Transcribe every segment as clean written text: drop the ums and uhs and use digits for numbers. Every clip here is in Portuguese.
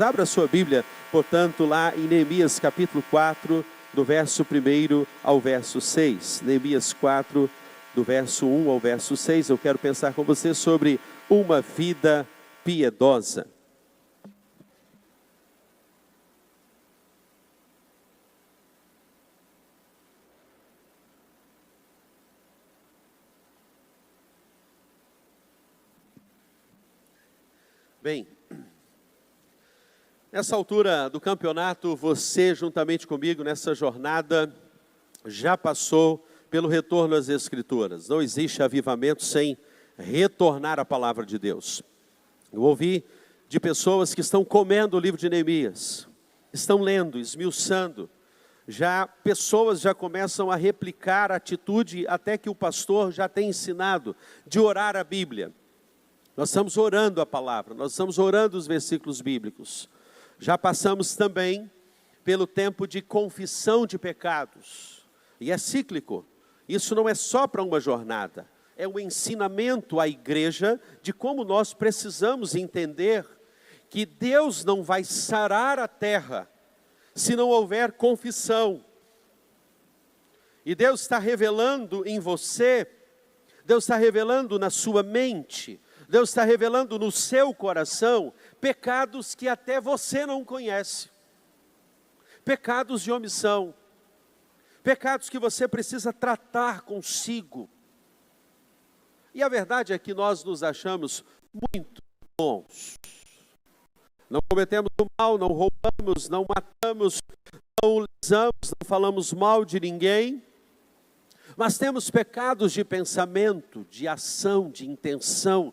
Abra sua Bíblia, portanto, lá em Neemias capítulo 4, do verso 1 ao verso 6. Neemias 4, do verso 1 ao verso 6. Eu quero pensar com você sobre uma vida piedosa. Bem, nessa altura do campeonato, você juntamente comigo nessa jornada já passou pelo retorno às Escrituras. Não existe avivamento sem retornar à palavra de Deus. Eu ouvi de pessoas que estão comendo o livro de Neemias, estão lendo, esmiuçando. Pessoas já começam a replicar a atitude até que o pastor já tem ensinado de orar a Bíblia. Nós estamos orando a palavra, nós estamos orando os versículos bíblicos. Já passamos também pelo tempo de confissão de pecados. E é cíclico. Isso não é só para uma jornada. É um ensinamento à igreja de como nós precisamos entender que Deus não vai sarar a terra se não houver confissão. E Deus está revelando em você, Deus está revelando na sua mente, Deus está revelando no seu coração pecados que até você não conhece. Pecados de omissão. Pecados que você precisa tratar consigo. E a verdade é que nós nos achamos muito bons. Não cometemos o mal, não roubamos, não matamos, não lesamos, não falamos mal de ninguém. Mas temos pecados de pensamento, de ação, de intenção,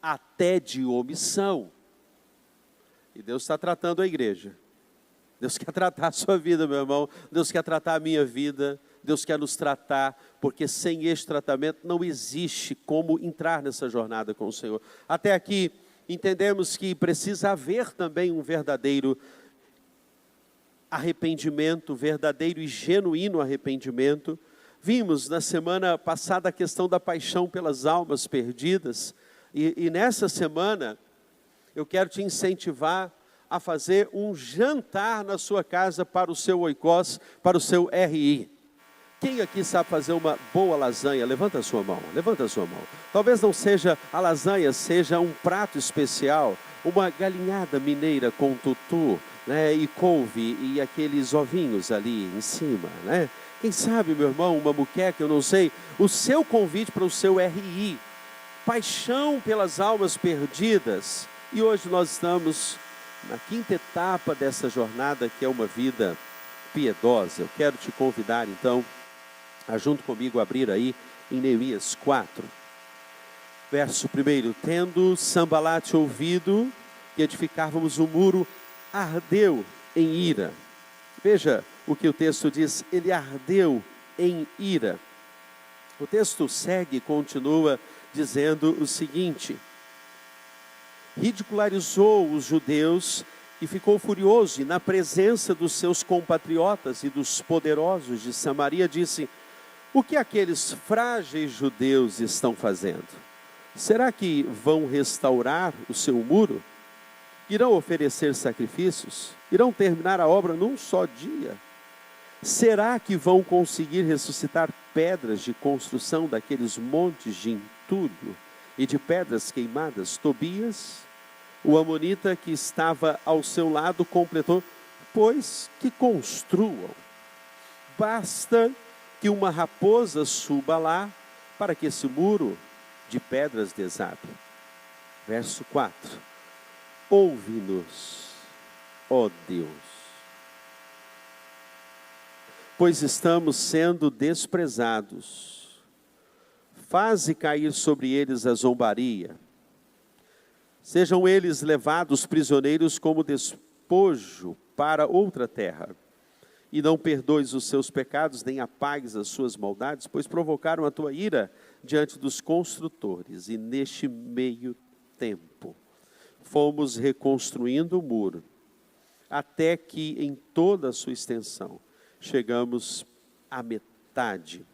até de omissão. E Deus está tratando a igreja. Deus quer tratar a sua vida, meu irmão. Deus quer tratar a minha vida. Deus quer nos tratar, porque sem este tratamento não existe como entrar nessa jornada com o Senhor. Até aqui, entendemos que precisa haver também um verdadeiro arrependimento, verdadeiro e genuíno arrependimento. Vimos na semana passada a questão da paixão pelas almas perdidas. E nessa semana, eu quero te incentivar a fazer um jantar na sua casa para o seu oikos, para o seu RI. Quem aqui sabe fazer uma boa lasanha? Levanta a sua mão, levanta a sua mão. Talvez não seja a lasanha, seja um prato especial, uma galinhada mineira com tutu, né, e couve e aqueles ovinhos ali em cima, né? Quem sabe, meu irmão, uma muqueca, eu não sei, o seu convite para o seu RI. Paixão pelas almas perdidas. E hoje nós estamos na quinta etapa dessa jornada, que é uma vida piedosa. Eu quero te convidar, então, a junto comigo abrir aí em Neemias 4. Verso 1. Tendo Sambalate ouvido que edificávamos o muro, ardeu em ira. Veja o que o texto diz, ele ardeu em ira. O texto segue e continua dizendo o seguinte: ridicularizou os judeus e ficou furioso, e na presença dos seus compatriotas e dos poderosos de Samaria disse: o que aqueles frágeis judeus estão fazendo? Será que vão restaurar o seu muro? Irão oferecer sacrifícios? Irão terminar a obra num só dia? Será que vão conseguir ressuscitar pedras de construção daqueles montes de entulho e de pedras queimadas? Tobias, o amonita que estava ao seu lado, completou: pois que construam. Basta que uma raposa suba lá para que esse muro de pedras desabe. Verso 4. Ouve-nos, ó Deus, pois estamos sendo desprezados. Faze cair sobre eles a zombaria. Sejam eles levados prisioneiros como despojo para outra terra. E não perdoes os seus pecados, nem apagues as suas maldades, pois provocaram a tua ira diante dos construtores. E neste meio tempo, fomos reconstruindo o muro, até que em toda a sua extensão, chegamos à metade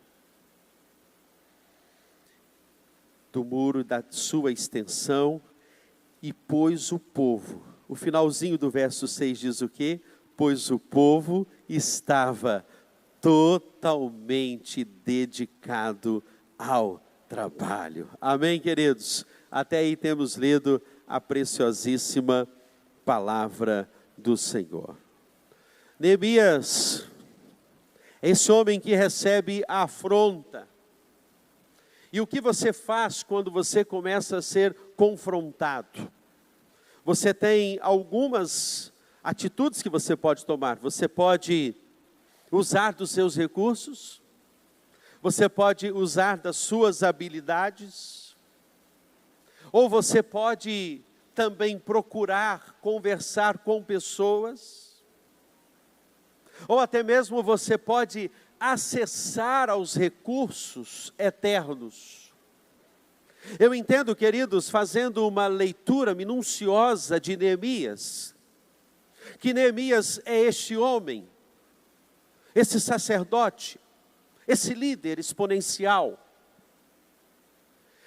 do muro da sua extensão, e pôs o povo o finalzinho do verso 6 diz o quê? Pois o povo estava totalmente dedicado ao trabalho. Amém, queridos? Até aí temos lido a preciosíssima palavra do Senhor. Neemias, esse homem que recebe a afronta. E o que você faz quando você começa a ser confrontado? Você tem algumas atitudes que você pode tomar. Você pode usar dos seus recursos, você pode usar das suas habilidades, ou você pode também procurar conversar com pessoas, ou até mesmo você pode acessar aos recursos eternos. Eu entendo, queridos, fazendo uma leitura minuciosa de Neemias, que Neemias é este homem, esse sacerdote, esse líder exponencial,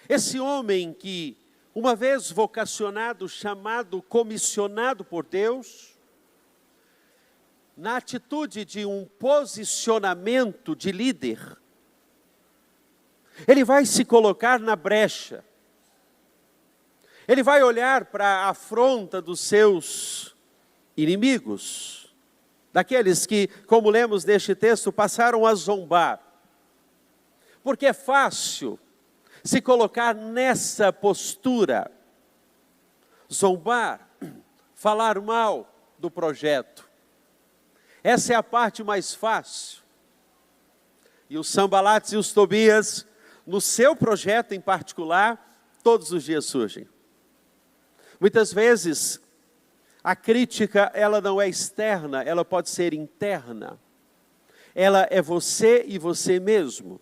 esse homem que, uma vez vocacionado, chamado, comissionado por Deus, na atitude de um posicionamento de líder, ele vai se colocar na brecha, ele vai olhar para a afronta dos seus inimigos, daqueles que, como lemos neste texto, passaram a zombar, porque é fácil se colocar nessa postura, zombar, falar mal do projeto. Essa é a parte mais fácil. E os Sanbalates e os Tobias, no seu projeto em particular, todos os dias surgem. Muitas vezes, a crítica, ela não é externa, ela pode ser interna. Ela é você e você mesmo.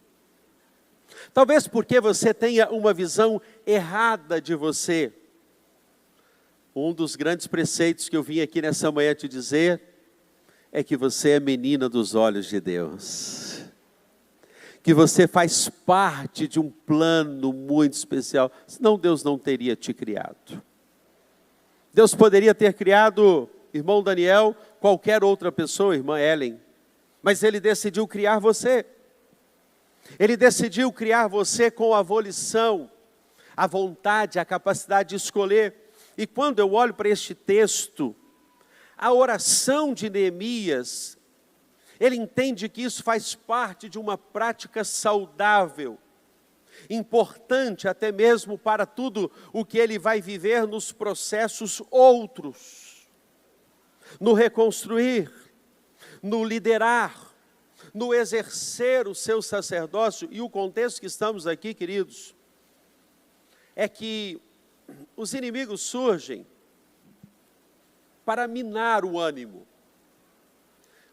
Talvez porque você tenha uma visão errada de você. Um dos grandes preceitos que eu vim aqui nessa manhã te dizer é que você é menina dos olhos de Deus. Que você faz parte de um plano muito especial, senão Deus não teria te criado. Deus poderia ter criado, irmão Daniel, qualquer outra pessoa, irmã Ellen, mas Ele decidiu criar você. Ele decidiu criar você com a volição, a vontade, a capacidade de escolher. E quando eu olho para este texto, a oração de Neemias, ele entende que isso faz parte de uma prática saudável, importante até mesmo para tudo o que ele vai viver nos processos outros, no reconstruir, no liderar, no exercer o seu sacerdócio. E o contexto que estamos aqui, queridos, é que os inimigos surgem para minar o ânimo.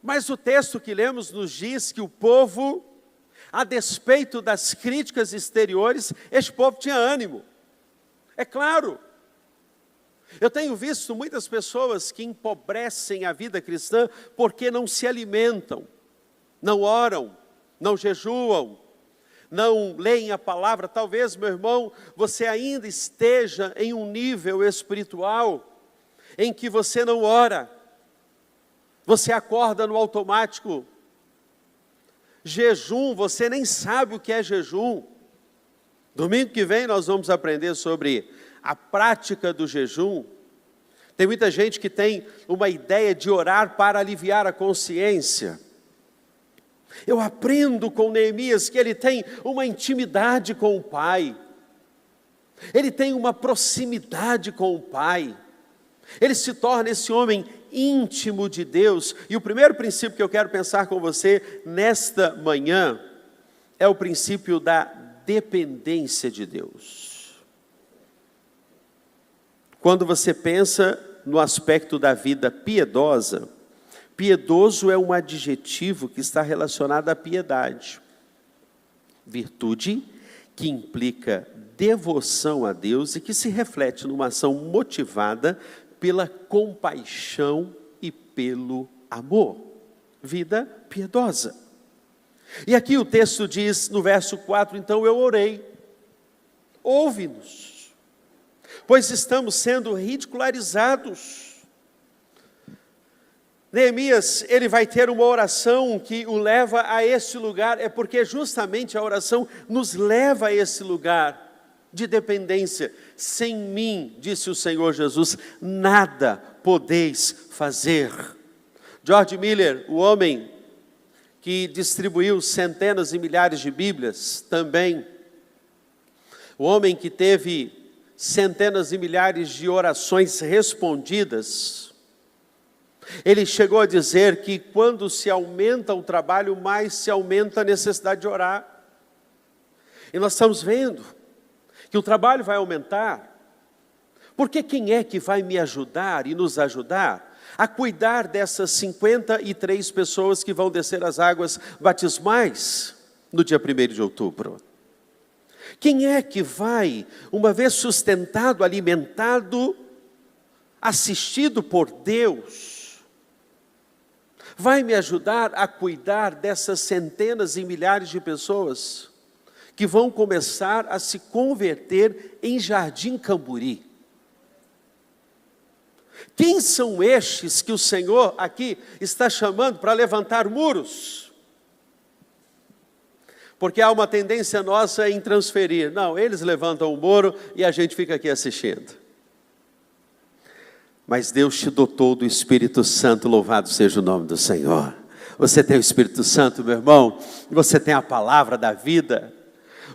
Mas o texto que lemos nos diz que o povo, a despeito das críticas exteriores, este povo tinha ânimo. É claro. Eu tenho visto muitas pessoas que empobrecem a vida cristã porque não se alimentam, não oram, não jejuam, não leem a palavra. Talvez, meu irmão, você ainda esteja em um nível espiritual em que você não ora, você acorda no automático. Jejum, você nem sabe o que é jejum. Domingo que vem nós vamos aprender sobre a prática do jejum. Tem muita gente que tem uma ideia de orar para aliviar a consciência. Eu aprendo com Neemias que ele tem uma intimidade com o Pai. Ele tem uma proximidade com o Pai. Ele se torna esse homem íntimo de Deus. E o primeiro princípio que eu quero pensar com você nesta manhã é o princípio da dependência de Deus. Quando você pensa no aspecto da vida piedosa, piedoso é um adjetivo que está relacionado à piedade. Virtude que implica devoção a Deus e que se reflete numa ação motivada pela compaixão e pelo amor. Vida piedosa. E aqui o texto diz no verso 4, então eu orei, ouve-nos, pois estamos sendo ridicularizados. Neemias, ele vai ter uma oração que o leva a esse lugar, é porque justamente a oração nos leva a esse lugar de dependência. Sem mim, disse o Senhor Jesus, nada podeis fazer. George Miller, o homem que distribuiu centenas e milhares de Bíblias, também, o homem que teve centenas e milhares de orações respondidas, ele chegou a dizer que quando se aumenta o trabalho, mais se aumenta a necessidade de orar. E nós estamos vendo que o trabalho vai aumentar, porque quem é que vai me ajudar e nos ajudar a cuidar dessas 53 pessoas que vão descer as águas batismais no dia 1º de outubro? Quem é que vai, uma vez sustentado, alimentado, assistido por Deus, vai me ajudar a cuidar dessas centenas e milhares de pessoas que vão começar a se converter em Jardim Camburi? Quem são estes que o Senhor aqui está chamando para levantar muros? Porque há uma tendência nossa em transferir. Não, eles levantam o muro e a gente fica aqui assistindo. Mas Deus te dotou do Espírito Santo, louvado seja o nome do Senhor. Você tem o Espírito Santo, meu irmão, você tem a palavra da vida,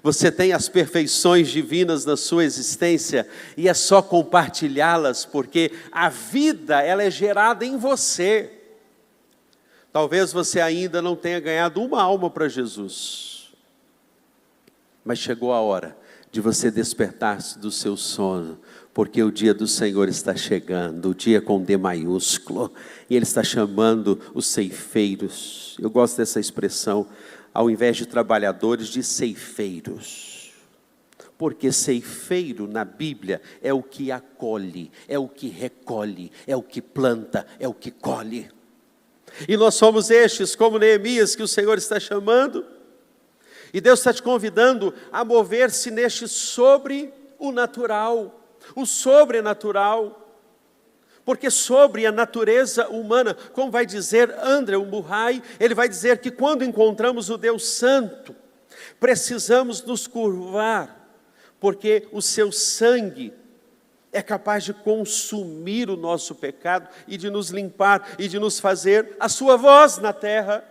você tem as perfeições divinas na sua existência, e é só compartilhá-las, porque a vida, ela é gerada em você. Talvez você ainda não tenha ganhado uma alma para Jesus, mas chegou a hora de você despertar-se do seu sono, porque o dia do Senhor está chegando, o dia com D maiúsculo, e Ele está chamando os ceifeiros. Eu gosto dessa expressão, ao invés de trabalhadores, de ceifeiros. Porque ceifeiro na Bíblia é o que acolhe, é o que recolhe, é o que planta, é o que colhe. E nós somos estes, como Neemias, que o Senhor está chamando, e Deus está te convidando a mover-se neste sobre o natural, o sobrenatural, porque sobre a natureza humana, como vai dizer André Murray, ele vai dizer que quando encontramos o Deus Santo, precisamos nos curvar, porque o seu sangue é capaz de consumir o nosso pecado e de nos limpar e de nos fazer a sua voz na terra.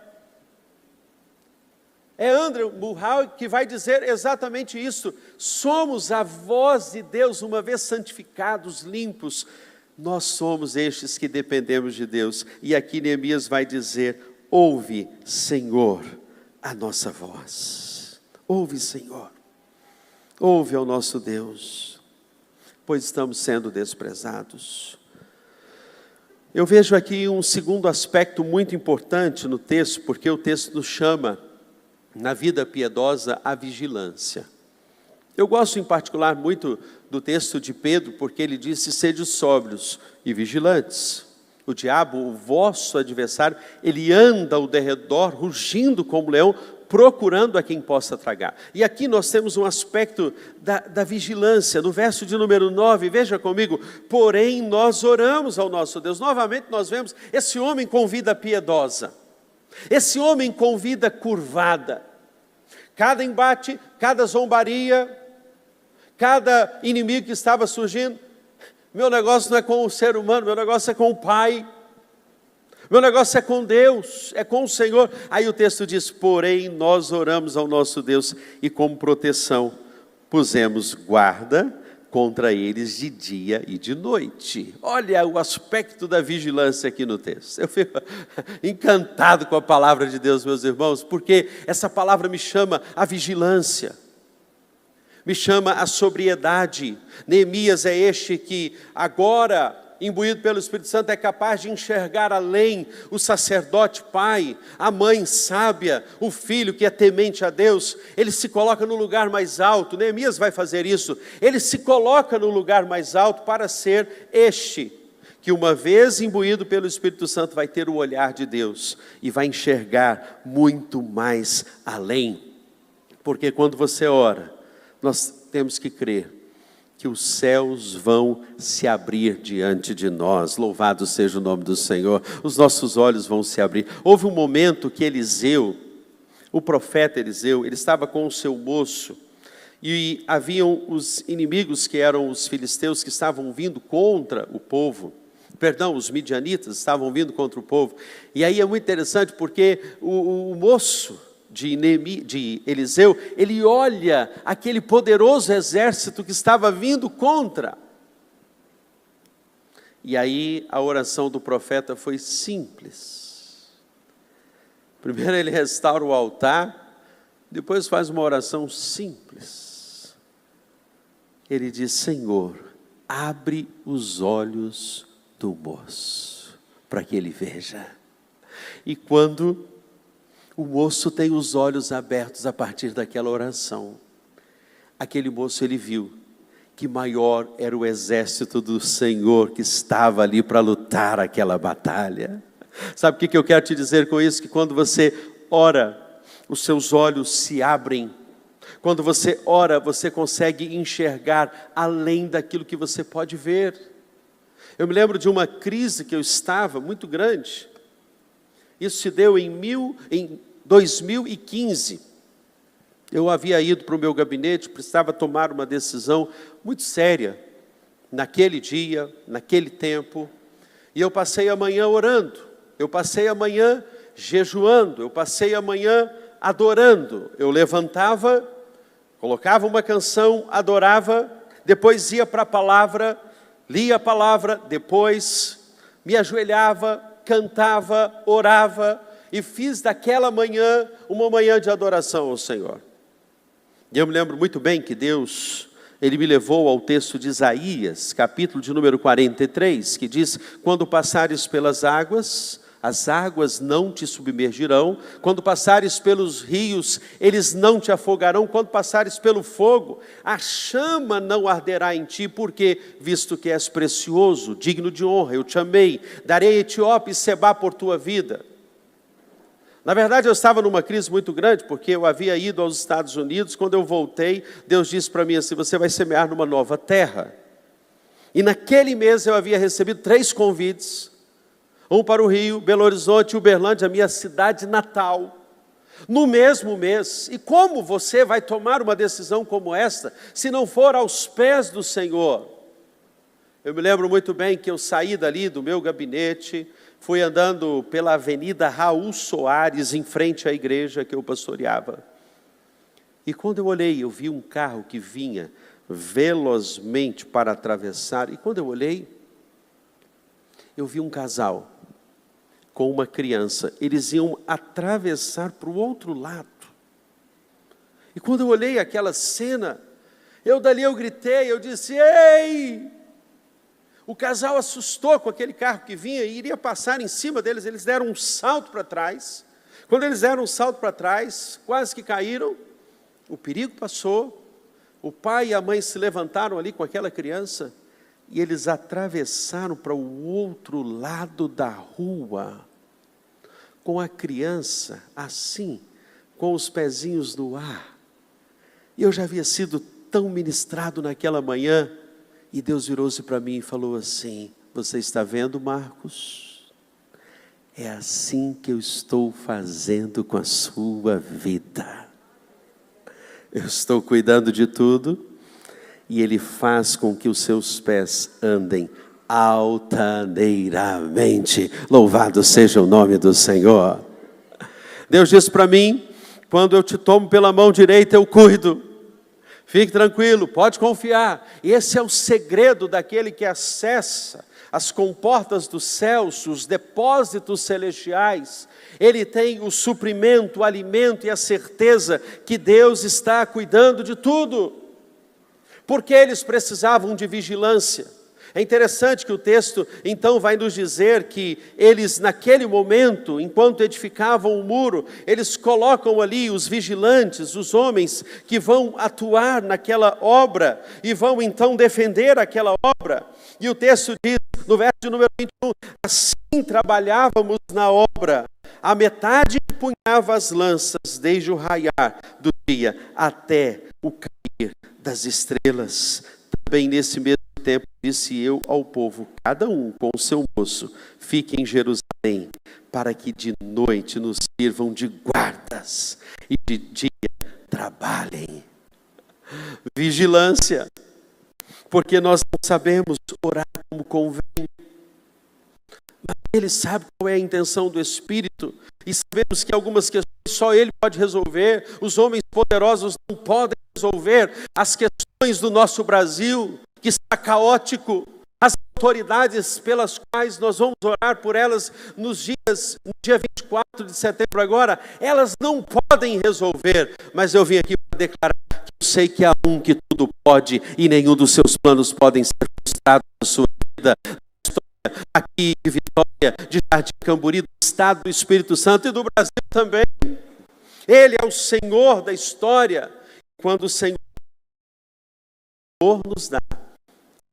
É André Murray que vai dizer exatamente isso. Somos a voz de Deus, uma vez santificados, limpos. Nós somos estes que dependemos de Deus. E aqui Neemias vai dizer, ouve, Senhor, a nossa voz. Ouve, Senhor. Ouve ao nosso Deus, pois estamos sendo desprezados. Eu vejo aqui um segundo aspecto muito importante no texto, porque o texto nos chama, na vida piedosa, a vigilância. Eu gosto em particular muito do texto de Pedro, porque ele disse, sede sóbrios e vigilantes. O diabo, o vosso adversário, ele anda ao derredor, rugindo como leão, procurando a quem possa tragar. E aqui nós temos um aspecto da vigilância. No verso de número 9, veja comigo, porém nós oramos ao nosso Deus. Novamente nós vemos esse homem com vida piedosa. Esse homem com vida curvada. Cada embate, cada zombaria, cada inimigo que estava surgindo, meu negócio não é com o ser humano, meu negócio é com o Pai. Meu negócio é com Deus, é com o Senhor. Aí o texto diz, porém nós oramos ao nosso Deus e como proteção pusemos guarda contra eles de dia e de noite. Olha o aspecto da vigilância aqui no texto. Eu fico encantado com a palavra de Deus, meus irmãos, porque essa palavra me chama a vigilância, me chama a sobriedade. Neemias é este que agora, imbuído pelo Espírito Santo, é capaz de enxergar além, o sacerdote pai, a mãe sábia, o filho que é temente a Deus. Ele se coloca no lugar mais alto. Neemias vai fazer isso. Ele se coloca no lugar mais alto para ser este, que uma vez imbuído pelo Espírito Santo vai ter o olhar de Deus e vai enxergar muito mais além. Porque quando você ora, nós temos que crer que os céus vão se abrir diante de nós. Louvado seja o nome do Senhor. Os nossos olhos vão se abrir. Houve um momento que Eliseu, o profeta Eliseu, ele estava com o seu moço, e haviam os inimigos que eram os filisteus que estavam vindo contra o povo. Perdão, os midianitas estavam vindo contra o povo. E aí é muito interessante porque o moço de Eliseu, ele olha aquele poderoso exército que estava vindo contra. E aí a oração do profeta foi simples. Primeiro ele restaura o altar, depois faz uma oração simples. Ele diz: Senhor, abre os olhos do moço, para que ele veja. E quando o moço tem os olhos abertos a partir daquela oração, aquele moço, ele viu que maior era o exército do Senhor que estava ali para lutar aquela batalha. Sabe o que eu quero te dizer com isso? Que quando você ora, os seus olhos se abrem. Quando você ora, você consegue enxergar além daquilo que você pode ver. Eu me lembro de uma crise que eu estava, muito grande. Isso se deu em 2015. Eu havia ido para o meu gabinete, precisava tomar uma decisão muito séria, naquele dia, naquele tempo. E eu passei a manhã orando, eu passei a manhã jejuando, eu passei a manhã adorando. Eu levantava, colocava uma canção, adorava, depois ia para a palavra, lia a palavra, depois me ajoelhava, cantava, orava, e fiz daquela manhã uma manhã de adoração ao Senhor. E eu me lembro muito bem que Deus, Ele me levou ao texto de Isaías, capítulo de número 43, que diz: quando passares pelas águas, as águas não te submergirão. Quando passares pelos rios, eles não te afogarão. Quando passares pelo fogo, a chama não arderá em ti, porque, visto que és precioso, digno de honra, eu te amei, darei Etiópia e Sebá por tua vida. Na verdade, eu estava numa crise muito grande, porque eu havia ido aos Estados Unidos. Quando eu voltei, Deus disse para mim assim: você vai semear numa nova terra. E naquele mês eu havia recebido 3 convites, um para o Rio, Belo Horizonte e Uberlândia, a minha cidade natal, no mesmo mês. E como você vai tomar uma decisão como esta, se não for aos pés do Senhor? Eu me lembro muito bem que eu saí dali do meu gabinete, fui andando pela Avenida Raul Soares, em frente à igreja que eu pastoreava. E quando eu olhei, eu vi um carro que vinha velozmente para atravessar. E quando eu olhei, eu vi um casal com uma criança. Eles iam atravessar para o outro lado. E quando eu olhei aquela cena, eu gritei, eu disse: ei! O casal assustou com aquele carro que vinha e iria passar em cima deles. Eles deram um salto para trás. Quando eles deram um salto para trás, quase que caíram. O perigo passou. O pai e a mãe se levantaram ali com aquela criança e eles atravessaram para o outro lado da rua, com a criança assim, com os pezinhos no ar. E eu já havia sido tão ministrado naquela manhã. E Deus virou-se para mim e falou assim: você está vendo, Marcos? É assim que eu estou fazendo com a sua vida. Eu estou cuidando de tudo, e Ele faz com que os seus pés andem altaneiramente. Louvado seja o nome do Senhor. Deus disse para mim: quando eu te tomo pela mão direita, eu cuido. Fique tranquilo, pode confiar. Esse é o segredo daquele que acessa as comportas dos céus, os depósitos celestiais. Ele tem o suprimento, o alimento e a certeza que Deus está cuidando de tudo. Porque eles precisavam de vigilância. É interessante que o texto então vai nos dizer que eles, naquele momento, enquanto edificavam o muro, eles colocam ali os vigilantes, os homens que vão atuar naquela obra e vão então defender aquela obra. E o texto diz, no verso de número 21, assim trabalhávamos na obra, a metade punhava as lanças desde o raiar do dia até o cair das estrelas. também nesse mesmo tempo disse eu ao povo, cada um com o seu moço, fique em Jerusalém, para que de noite nos sirvam de guardas e de dia trabalhem. Vigilância, porque nós não sabemos orar como convém. Mas Ele sabe qual é a intenção do Espírito, e sabemos que algumas questões só Ele pode resolver. Os homens poderosos não podem resolver as questões do nosso Brasil, que está caótico. As autoridades pelas quais nós vamos orar por elas no dia 24 de setembro agora, elas não podem resolver, mas eu vim aqui para declarar que eu sei que há um que tudo pode e nenhum dos seus planos podem ser frustrados na sua vida. Aqui de Vitória, de Jardim Camburi, do Estado do Espírito Santo e do Brasil também. Ele é o Senhor da história. Quando o Senhor nos dá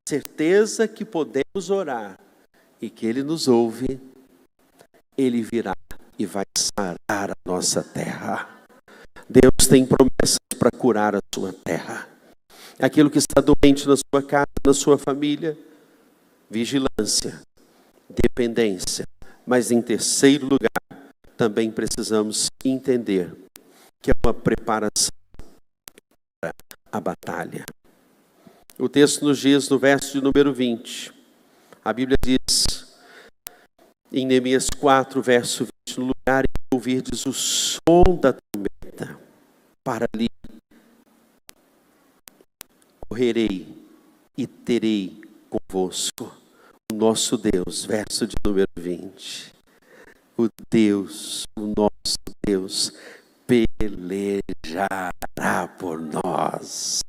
certeza que podemos orar e que Ele nos ouve, Ele virá e vai sarar a nossa terra. Deus tem promessas para curar a sua terra. Aquilo que está doente na sua casa, na sua família, vigilância, dependência. Mas em terceiro lugar, também precisamos entender que é uma preparação para a batalha. O texto nos diz, no verso de número 20, a Bíblia diz, em Neemias 4, verso 20, no lugar em que ouvirdes o som da trombeta, para ali correrei e terei convosco o nosso Deus, verso de número 20. O nosso Deus, pelejará por nós.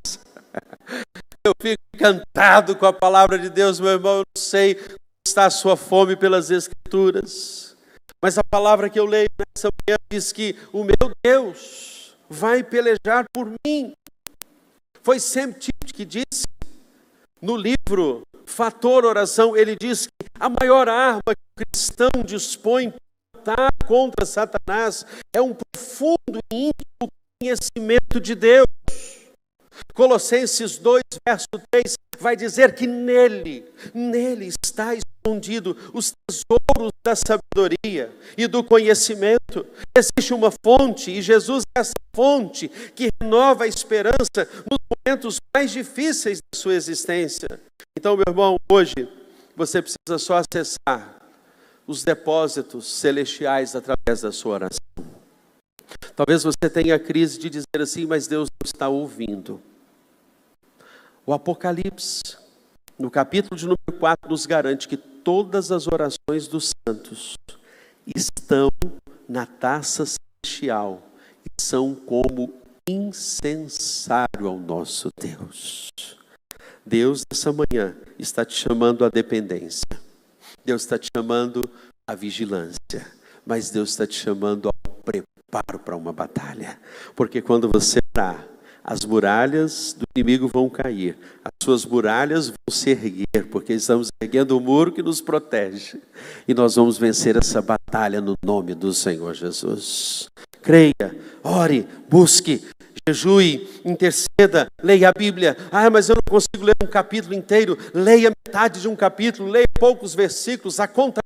Eu fico encantado com a palavra de Deus, meu irmão. Eu não sei como está a sua fome pelas Escrituras, mas a palavra que eu leio nessa manhã diz que o meu Deus vai pelejar por mim. Foi sempre Tito que disse, no livro Fator Oração, ele diz que a maior arma que o cristão dispõe para lutar contra Satanás é um profundo e íntimo conhecimento de Deus. Colossenses 2, verso 3, vai dizer que nele está escondido os tesouros da sabedoria e do conhecimento. Existe uma fonte, e Jesus é essa fonte que renova a esperança nos momentos mais difíceis da sua existência. Então, meu irmão, hoje você precisa só acessar os depósitos celestiais através da sua oração. Talvez você tenha a crise de dizer assim, mas Deus não está ouvindo. O Apocalipse, no capítulo de número 4, nos garante que todas as orações dos santos estão na taça celestial e são como incensário ao nosso Deus. Deus, nessa manhã, está te chamando à dependência. Deus está te chamando à vigilância. Mas Deus está te chamando ao preparo para uma batalha. Porque quando você orar, as muralhas do inimigo vão cair. As suas muralhas vão se erguer, porque estamos erguendo o muro que nos protege. E nós vamos vencer essa batalha no nome do Senhor Jesus. Creia, ore, busque, jejue, interceda, leia a Bíblia. Mas eu não consigo ler um capítulo inteiro. Leia metade de um capítulo, leia poucos versículos, a conta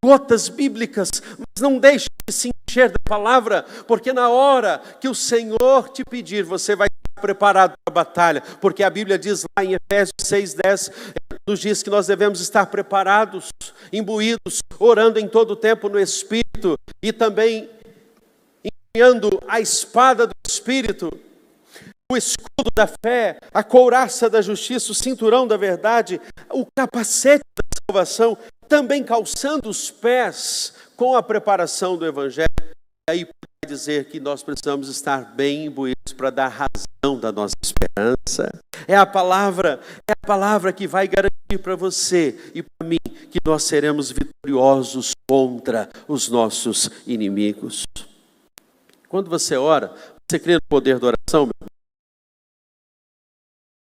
gotas bíblicas, mas não deixe de se encher da palavra, porque na hora que o Senhor te pedir, você vai estar preparado para a batalha, porque a Bíblia diz lá em Efésios 6:10, nos diz que nós devemos estar preparados, imbuídos, orando em todo o tempo no Espírito, e também empunhando a espada do Espírito, o escudo da fé, a couraça da justiça, o cinturão da verdade, o capacete da salvação, também calçando os pés com a preparação do Evangelho. E aí vai dizer que nós precisamos estar bem imbuídos para dar razão da nossa esperança. É a palavra que vai garantir para você e para mim que nós seremos vitoriosos contra os nossos inimigos. Quando você ora, você crê no poder da oração, meu irmão?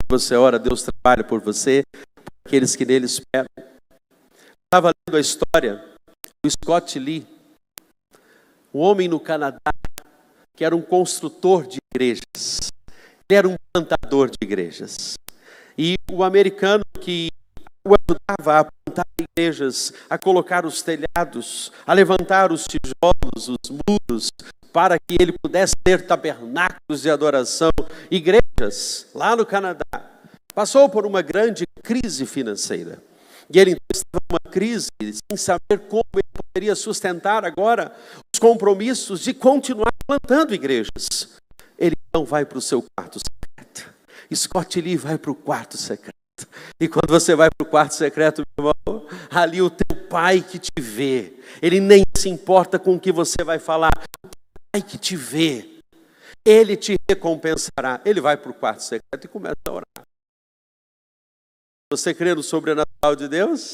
Quando você ora, Deus trabalha por você, por aqueles que nele esperam. Estava lendo a história do Scott Lee, um homem no Canadá que era um construtor de igrejas. Ele era um plantador de igrejas. E o americano que o ajudava a plantar igrejas, a colocar os telhados, a levantar os tijolos, os muros, para que ele pudesse ter tabernáculos de adoração, igrejas lá no Canadá, passou por uma grande crise financeira. E ele então estava numa crise, sem saber como ele poderia sustentar agora os compromissos de continuar plantando igrejas. Ele então vai para o seu quarto secreto. Scott Lee vai para o quarto secreto. E quando você vai para o quarto secreto, meu irmão, ali o teu pai que te vê, ele nem se importa com o que você vai falar. O teu pai que te vê, ele te recompensará. Ele vai para o quarto secreto e começa a orar. Você crê no sobrenatural de Deus?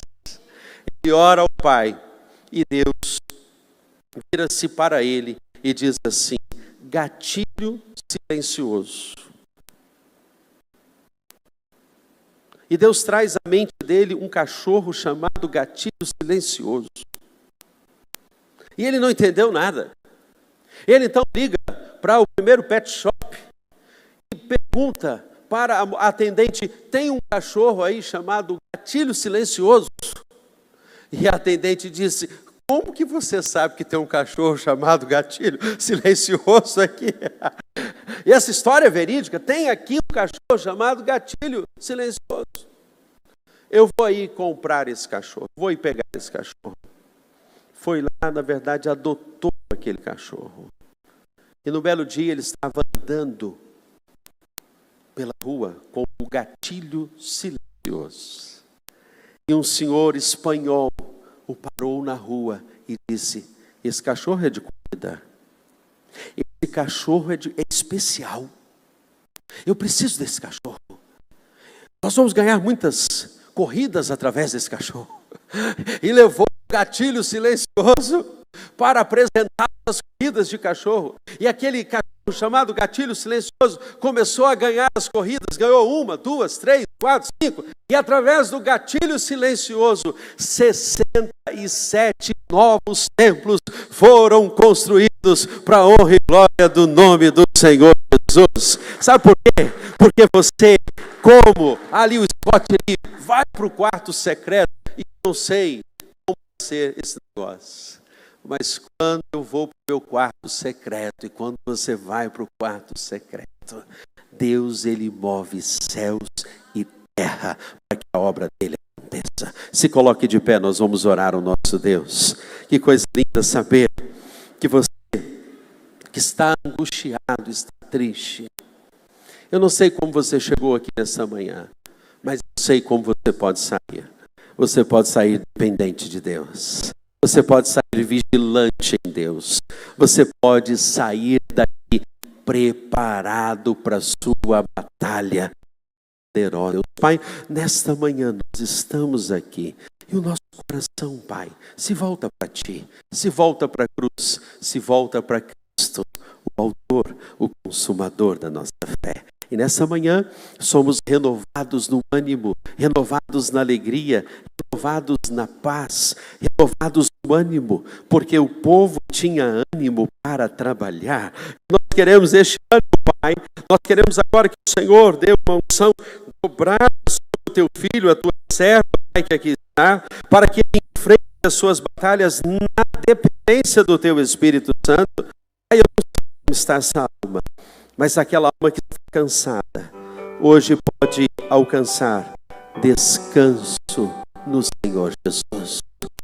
Ele ora ao Pai e Deus vira-se para ele e diz assim: gatilho silencioso. E Deus traz à mente dele um cachorro chamado gatilho silencioso. E ele não entendeu nada. Ele então liga para o primeiro pet shop e pergunta para a atendente: tem um cachorro aí chamado gatilho silencioso? E a atendente disse: como que você sabe que tem um cachorro chamado gatilho silencioso aqui? E essa história é verídica. Tem aqui um cachorro chamado gatilho silencioso. Eu vou aí comprar esse cachorro, vou aí pegar esse cachorro. Foi lá, na verdade, adotou aquele cachorro. E no belo dia ele estava andando pela rua com o gatilho silencioso. E um senhor espanhol o parou na rua e disse: esse cachorro é de comida. Esse cachorro é especial. Eu preciso desse cachorro. Nós vamos ganhar muitas corridas através desse cachorro. E levou o gatilho silencioso para apresentar as corridas de cachorro. E aquele cachorro chamado gatilho silencioso começou a ganhar as corridas. Ganhou 1, 2, 3, 4, 5. E através do gatilho silencioso, 67 novos templos foram construídos para a honra e glória do nome do Senhor Jesus. Sabe por quê? Porque você, como ali o Scott ali, vai para o quarto secreto e não sei como vai ser esse negócio. Mas quando eu vou para o meu quarto secreto, e quando você vai para o quarto secreto, Deus, ele move céus e terra para que a obra dele aconteça. Se coloque de pé, nós vamos orar ao nosso Deus. Que coisa linda saber que você que está angustiado, está triste. Eu não sei como você chegou aqui nessa manhã, mas eu sei como você pode sair. Você pode sair dependente de Deus. Você pode sair vigilante em Deus. Você pode sair daqui preparado para a sua batalha. Pai, nesta manhã nós estamos aqui. E o nosso coração, Pai, se volta para Ti. Se volta para a cruz. Se volta para Cristo, o autor, o consumador da nossa fé. E nessa manhã somos renovados no ânimo, renovados na alegria, renovados na paz, renovados no ânimo, porque o povo tinha ânimo para trabalhar. Nós queremos este ânimo, Pai, nós queremos agora que o Senhor dê uma unção dobrada sobre o Teu Filho, a Tua serva, Pai, que aqui está, para que ele enfrente as suas batalhas na dependência do Teu Espírito Santo. Pai, eu não sei como está essa alma, mas aquela alma que está cansada, hoje pode alcançar descanso no Senhor Jesus.